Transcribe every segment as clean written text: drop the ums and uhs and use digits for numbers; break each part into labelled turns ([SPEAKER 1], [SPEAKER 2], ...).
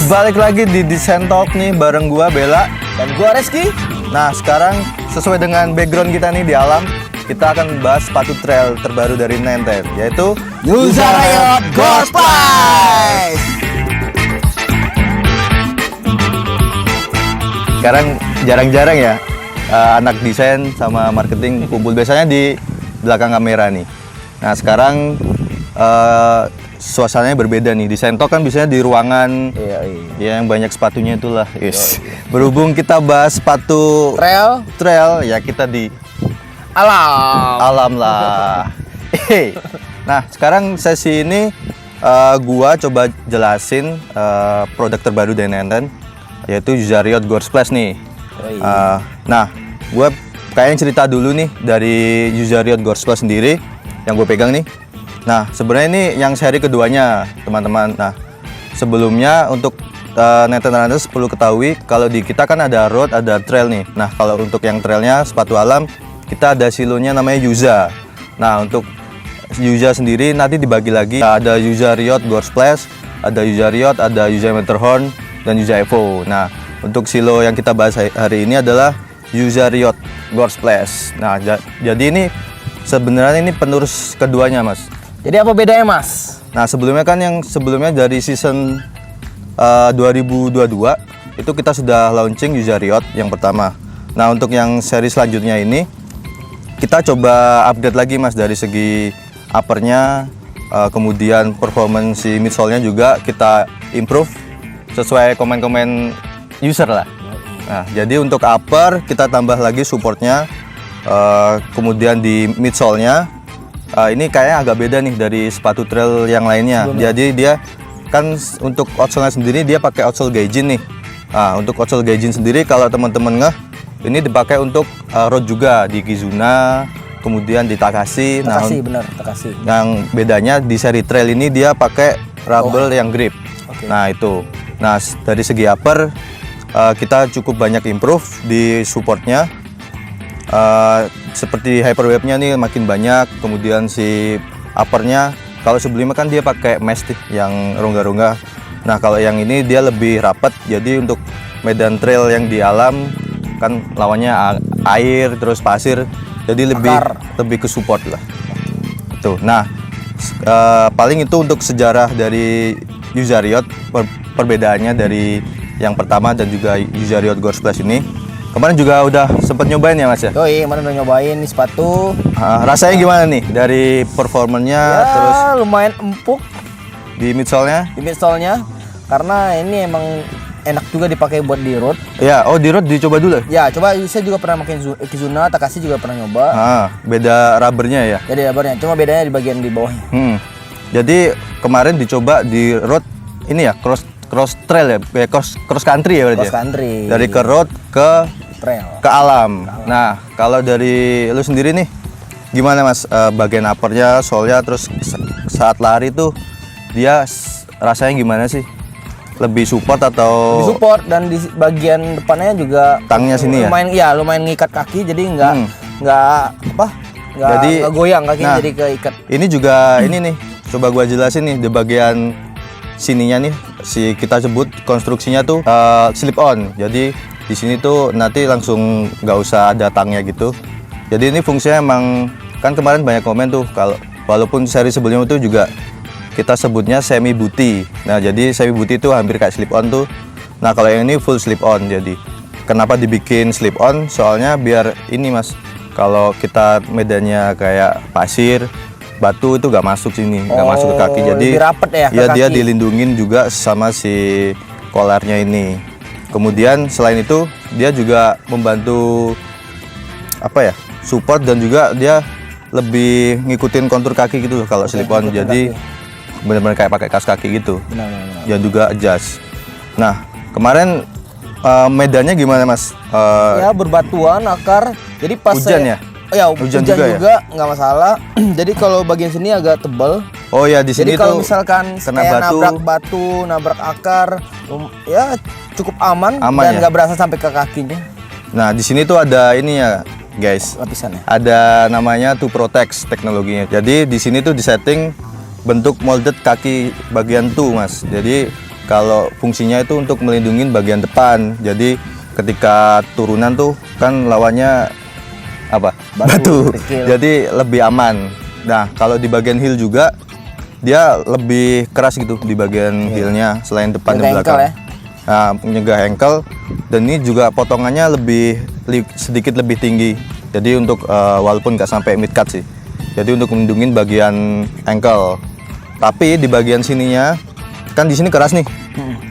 [SPEAKER 1] balik lagi di Desain Talk nih bareng gua Bella
[SPEAKER 2] Dan gua Reski.
[SPEAKER 1] Nah sekarang sesuai dengan background kita nih di alam, kita akan bahas sepatu trail terbaru dari Nenten, yaitu
[SPEAKER 2] Yuza Riot Ghost Price.
[SPEAKER 1] Sekarang jarang-jarang ya anak desain sama marketing kumpul, biasanya di belakang kamera nih. Nah sekarang suasananya berbeda nih. Desain Talk kan biasanya di ruangan yang banyak sepatunya itulah. Yes. Berhubung kita bahas sepatu trail ya, kita di alam lah. Nah sekarang sesi ini gua coba jelasin produk terbaru dari Nenten, yaitu Yuza Riot Ghost Plus nih. Nah gua kayaknya cerita dulu nih dari Yuza Riot Ghost Plus sendiri yang gue pegang nih. Nah sebenarnya ini yang seri keduanya teman-teman. Nah sebelumnya untuk Nenten Runners perlu ketahui kalau di kita kan ada road, ada trail nih. Nah kalau untuk yang trailnya sepatu alam, kita ada silonya namanya Yuza. Nah untuk Yuza sendiri nanti dibagi lagi, ada Yuza Riot Ghost Plus, ada Yuza Riot, ada Yuza Matterhorn, dan Yuza Evo. Nah untuk silo yang kita bahas hari ini adalah Yuza Riot Ghost Plus. Nah jadi ini sebenarnya ini penerus keduanya mas.
[SPEAKER 2] Jadi apa bedanya mas?
[SPEAKER 1] Nah sebelumnya kan yang sebelumnya dari season 2022 itu kita sudah launching Yuza Riot yang pertama. Nah untuk yang seri selanjutnya ini kita coba update lagi mas, dari segi uppernya, kemudian performance si midsole-nya juga kita improve sesuai komen-komen user lah. Nah jadi untuk upper kita tambah lagi supportnya, kemudian di midsole-nya ini kayaknya agak beda nih dari sepatu trail yang lainnya. Jadi dia kan untuk outsole-nya sendiri dia pakai outsole gaijin nih. Nah, untuk outsole gaijin sendiri kalau teman-teman ngeh, ini dipakai untuk road juga di Kizuna, kemudian di Takashi.
[SPEAKER 2] Benar, Takashi.
[SPEAKER 1] Yang bedanya di seri trail ini dia pakai rubber yang grip. Nah itu. Nah dari segi upper kita cukup banyak improve di supportnya. Seperti hyperwave-nya nih makin banyak, kemudian si uppernya kalau sebelumnya kan dia pakai mesh yang rongga-rongga. Nah kalau yang ini dia lebih rapat, jadi untuk medan trail yang di alam kan lawannya air terus pasir, jadi lebih ke support lah. Tuh. Nah paling itu untuk sejarah dari Yuza Riot, perbedaannya dari yang pertama dan juga Yuza Riot Ghost Plus ini. Kemarin juga udah sempet nyobain ya mas ya?
[SPEAKER 2] Kemarin udah nyobain nih sepatu.
[SPEAKER 1] Rasanya gimana nih dari performanya?
[SPEAKER 2] Ya,
[SPEAKER 1] terus
[SPEAKER 2] lumayan empuk
[SPEAKER 1] di midsole-nya?
[SPEAKER 2] Di midsole-nya, karena ini emang enak juga dipakai buat di road.
[SPEAKER 1] Ya, di road dicoba dulu.
[SPEAKER 2] Ya, coba saya juga pernah pakai Kizuna, Takashi juga pernah nyoba.
[SPEAKER 1] Beda rubbernya ya?
[SPEAKER 2] Jadi rubbernya, cuma bedanya di bagian di bawahnya.
[SPEAKER 1] Jadi kemarin dicoba di road ini ya, cross trail ya, cross country ya berarti.
[SPEAKER 2] Cross country.
[SPEAKER 1] Dari ke road ke
[SPEAKER 2] trail,
[SPEAKER 1] ke alam. Nah, kalau dari lu sendiri nih gimana mas, bagian uppernya, sole-nya, terus saat lari tuh dia rasanya gimana sih? Lebih support atau?
[SPEAKER 2] Lebih support, dan di bagian depannya juga
[SPEAKER 1] tangnya sini
[SPEAKER 2] lumayan ngikat kaki, jadi nggak goyang kakinya, jadi keikat.
[SPEAKER 1] Ini juga ini nih, coba gua jelasin nih di bagian sininya nih, kita sebut konstruksinya tuh slip on. Jadi di sini tuh nanti langsung nggak usah ada tangnya gitu. Jadi ini fungsinya emang, kan kemarin banyak komen tuh kalau walaupun seri sebelumnya itu juga kita sebutnya semi booty. Nah jadi semi booty itu hampir kayak slip on tuh. Nah kalau yang ini full slip on. Jadi kenapa dibikin slip on? Soalnya biar ini mas, kalau kita medannya kayak pasir, batu itu nggak masuk sini, nggak masuk ke kaki. Jadi
[SPEAKER 2] lebih rapet ya ke kaki.
[SPEAKER 1] Dia dilindungin juga sama si collarnya ini. Kemudian selain itu dia juga membantu support, dan juga dia lebih ngikutin kontur kaki gitu loh kalau slip on. Jadi benar-benar kayak pakai kaos kaki gitu.
[SPEAKER 2] Benar.
[SPEAKER 1] Dan juga adjust. Nah kemarin medannya gimana mas?
[SPEAKER 2] Ya berbatuan, akar. Jadi pas
[SPEAKER 1] hujan ya?
[SPEAKER 2] Ya hujan juga nggak masalah. Jadi kalau bagian sini agak tebal.
[SPEAKER 1] Oh ya, di sini.
[SPEAKER 2] Jadi kalau misalkan
[SPEAKER 1] kena
[SPEAKER 2] kayak
[SPEAKER 1] batu,
[SPEAKER 2] nabrak batu, nabrak akar, ya cukup aman dan nggak berasa sampai ke kakinya.
[SPEAKER 1] Nah di sini tuh ada ini ya guys,
[SPEAKER 2] lapisannya.
[SPEAKER 1] Ada namanya To Protect teknologinya. Jadi di sini tuh disetting bentuk molded kaki bagian tuh mas. Jadi kalau fungsinya itu untuk melindungi bagian depan. Jadi ketika turunan tuh kan lawannya apa? Batu. Jadi lebih aman. Nah, kalau di bagian heel juga dia lebih keras gitu di bagian heelnya selain depan dan belakang. Ya? Nah, menyegah ankle, dan ini juga potongannya sedikit lebih tinggi. Jadi untuk walaupun nggak sampai mid cut sih. Jadi untuk melindungi bagian ankle. Tapi di bagian sininya kan di sini keras nih.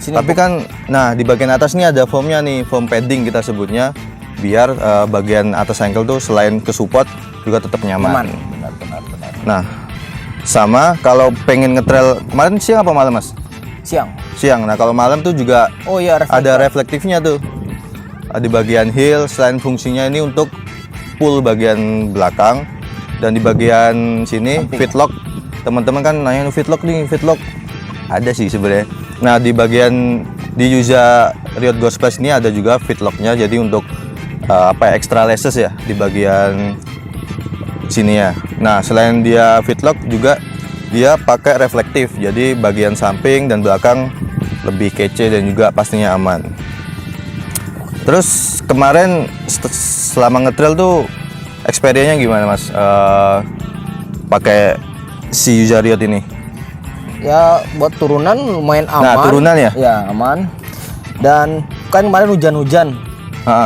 [SPEAKER 1] Tapi kan, nah di bagian atas nih ada foamnya nih, foam padding kita sebutnya, biar bagian atas ankle tuh selain ke support juga tetap nyaman.
[SPEAKER 2] Benar.
[SPEAKER 1] Nah, sama kalau pengen ngetrail kemarin siang apa malam mas? Siang. Nah kalau malam tuh juga ada reflektifnya tuh di bagian heel. Selain fungsinya ini untuk pull bagian belakang, dan di bagian sini fitlock. Teman-teman kan nanya fitlock ada sih sebenarnya. Nah di bagian di Yuza Riot Gore Splash ini ada juga fitlocknya. Jadi untuk extra laces ya di bagian sini ya. Nah selain dia fitlock juga dia pakai reflektif, jadi bagian samping dan belakang lebih kece dan juga pastinya aman. Terus kemarin selama ngetrail tuh experience-nya gimana mas? Pakai si Yuza Riot ini?
[SPEAKER 2] Ya buat turunan lumayan aman.
[SPEAKER 1] Nah turunan ya?
[SPEAKER 2] Ya aman. Dan kan kemarin hujan-hujan.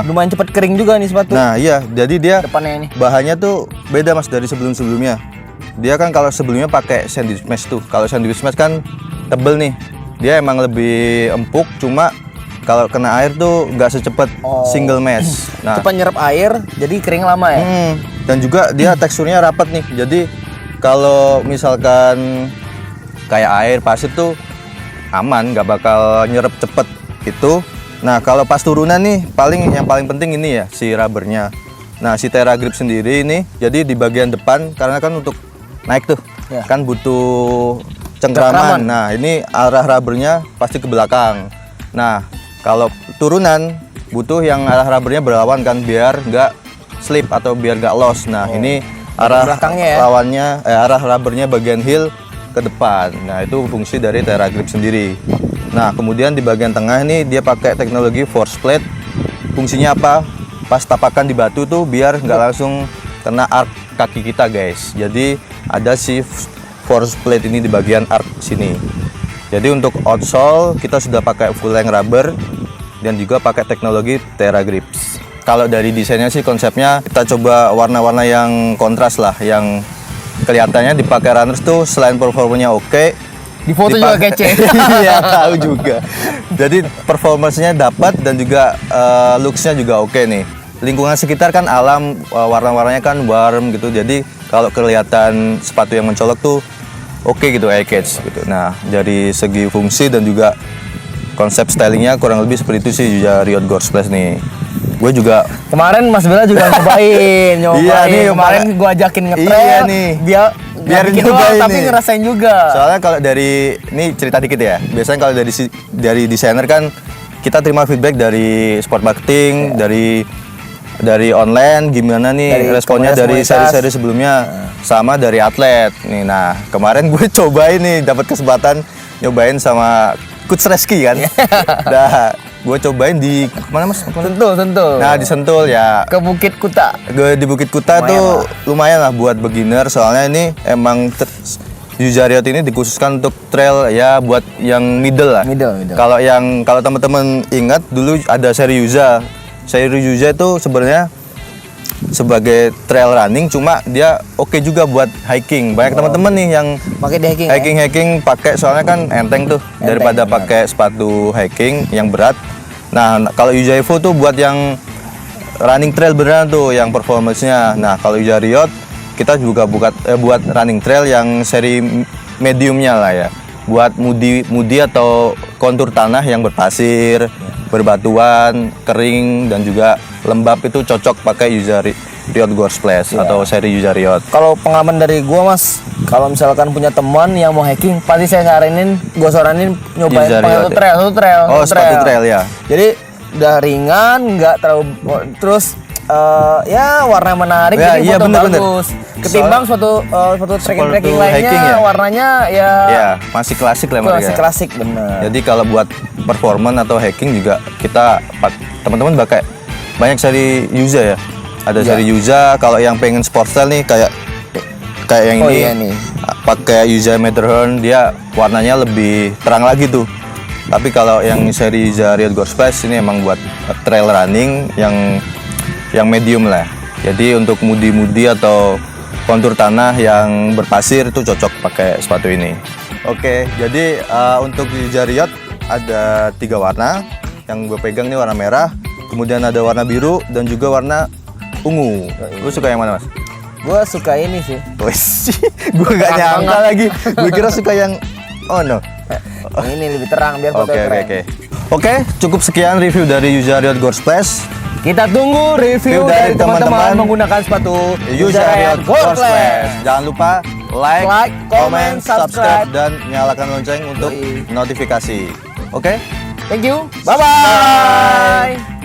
[SPEAKER 2] Lumayan cepat kering juga nih sepatu.
[SPEAKER 1] Nah iya, jadi dia
[SPEAKER 2] depannya ini
[SPEAKER 1] bahannya tuh beda mas dari sebelum-sebelumnya. Dia kan kalau sebelumnya pakai sandwich mesh tuh. Kalau sandwich mesh kan tebel nih. Dia emang lebih empuk, cuma kalau kena air tuh nggak secepat single mesh. Nah,
[SPEAKER 2] cepat nyerap air, jadi kering lama ya.
[SPEAKER 1] Dan juga dia teksturnya rapat nih. Jadi kalau misalkan kayak air pasir tuh aman, nggak bakal nyerap cepet gitu. Nah kalau pas turunan nih yang paling penting ini ya si rubbernya. Nah si TerraGrip sendiri ini jadi di bagian depan, karena kan untuk naik tuh kan butuh cengkraman. Nah ini arah rubbernya pasti ke belakang. Nah kalau turunan butuh yang arah rubbernya berlawan kan, biar nggak slip atau biar nggak loss. Nah ini arah lawannya arah rubbernya bagian heel ke depan. Nah itu fungsi dari TerraGrip sendiri. Nah kemudian di bagian tengah ini dia pakai teknologi force plate. Fungsinya apa? Pas tapakan di batu tuh biar nggak langsung kena arc kaki kita guys. Jadi ada si force plate ini di bagian arc sini. Jadi untuk outsole kita sudah pakai full length rubber dan juga pakai teknologi TerraGrips. Kalau dari desainnya sih konsepnya kita coba warna-warna yang kontras lah, yang kelihatannya dipakai runners tuh selain performanya oke,
[SPEAKER 2] di foto juga kece.
[SPEAKER 1] Iya tahu juga. Jadi performance-nya dapat dan juga looks-nya juga oke nih. Lingkungan sekitar kan alam, warna-warnanya kan warm gitu. Jadi kalau kelihatan sepatu yang mencolok tuh oke gitu, eye catch gitu. Nah dari segi fungsi dan juga konsep stylingnya kurang lebih seperti itu sih Yuza Riot Gore Splash nih. Gue juga
[SPEAKER 2] kemarin Mas Bella juga nyobain.
[SPEAKER 1] Iya nih
[SPEAKER 2] kemarin gue ajakin ngetrail.
[SPEAKER 1] Iya nih.
[SPEAKER 2] Biar nyobain tapi ngerasain juga.
[SPEAKER 1] Soalnya kalau dari ini cerita dikit ya. Biasanya kalau dari desainer kan kita terima feedback dari sport marketing, dari online gimana nih dari responnya dari seri-seri sebelumnya, sama dari atlet nih. Nah kemarin gue cobain nih, dapat kesempatan nyobain sama Coach Reski kan. Nah gue cobain di mana mas?
[SPEAKER 2] Sentul.
[SPEAKER 1] Nah di Sentul ya.
[SPEAKER 2] Ke Bukit Kuta.
[SPEAKER 1] Di Bukit Kuta tuh lumayan lah buat beginner. Soalnya ini emang Yuza Riot ini dikhususkan untuk trail ya, buat yang middle lah.
[SPEAKER 2] Middle.
[SPEAKER 1] Kalau teman-teman ingat dulu ada seri Yuza. Seri Yuza itu sebenarnya sebagai trail running, cuma dia oke juga buat hiking. Banyak teman-teman nih yang
[SPEAKER 2] pakai
[SPEAKER 1] hiking pakai, soalnya kan enteng tuh daripada pakai sepatu hiking yang berat. Nah kalau Yuza Evo tuh buat yang running trail beneran tuh, yang performance-nya. Nah kalau Yuza Riot kita juga buat running trail yang seri mediumnya lah ya, buat mudi atau kontur tanah yang berpasir, berbatuan, kering dan juga lembab, itu cocok pakai Yuza Riot Gore Splash atau seri Yuza Riot.
[SPEAKER 2] Kalau pengalaman dari gua Mas, kalau misalkan punya teman yang mau hiking, pasti saya saranin nyobain sepatu trail.
[SPEAKER 1] Sepatu trail ya.
[SPEAKER 2] Jadi udah ringan, nggak terlalu, terus ya warna menarik,
[SPEAKER 1] Ya,
[SPEAKER 2] jadi
[SPEAKER 1] iya,
[SPEAKER 2] foto
[SPEAKER 1] bener.
[SPEAKER 2] bagus. Ketimbang suatu trekking lainnya,
[SPEAKER 1] hiking ya?
[SPEAKER 2] warnanya ya,
[SPEAKER 1] Ya, masih klasik lah mereka.
[SPEAKER 2] klasik bener.
[SPEAKER 1] Jadi kalau buat performance atau hacking juga kita teman-teman pakai banyak seri Yuza ya. Ada
[SPEAKER 2] Iya.
[SPEAKER 1] seri Yuza. Kalau yang pengen sport style nih kayak yang
[SPEAKER 2] Oh
[SPEAKER 1] ini
[SPEAKER 2] iya nih.
[SPEAKER 1] pakai Yuza Matterhorn, dia warnanya lebih terang lagi tuh. Tapi kalau yang seri Yuza Riot Gore Splash ini emang buat trail running yang medium lah. Jadi untuk mudi-mudi atau kontur tanah yang berpasir itu cocok pakai sepatu ini. Oke, jadi untuk Yuza Riot ada 3 warna. Yang gue pegang nih warna merah, kemudian ada warna biru dan juga warna ungu. Lu suka yang mana, Mas?
[SPEAKER 2] Gue suka ini sih.
[SPEAKER 1] Wes, gue gak
[SPEAKER 2] Terang
[SPEAKER 1] nyangka lagi. Gue kira suka yang no.
[SPEAKER 2] Yang ini lebih terang biar foto
[SPEAKER 1] Oke,
[SPEAKER 2] keren.
[SPEAKER 1] Oke, cukup sekian review dari Yuza Riot Gore Splash.
[SPEAKER 2] Kita tunggu review dari teman-teman menggunakan sepatu
[SPEAKER 1] Yuza Riot Gore Splash. Jangan lupa like,
[SPEAKER 2] comment, subscribe,
[SPEAKER 1] dan nyalakan lonceng untuk
[SPEAKER 2] Yoi.
[SPEAKER 1] notifikasi. Oke?
[SPEAKER 2] Thank you. Bye bye.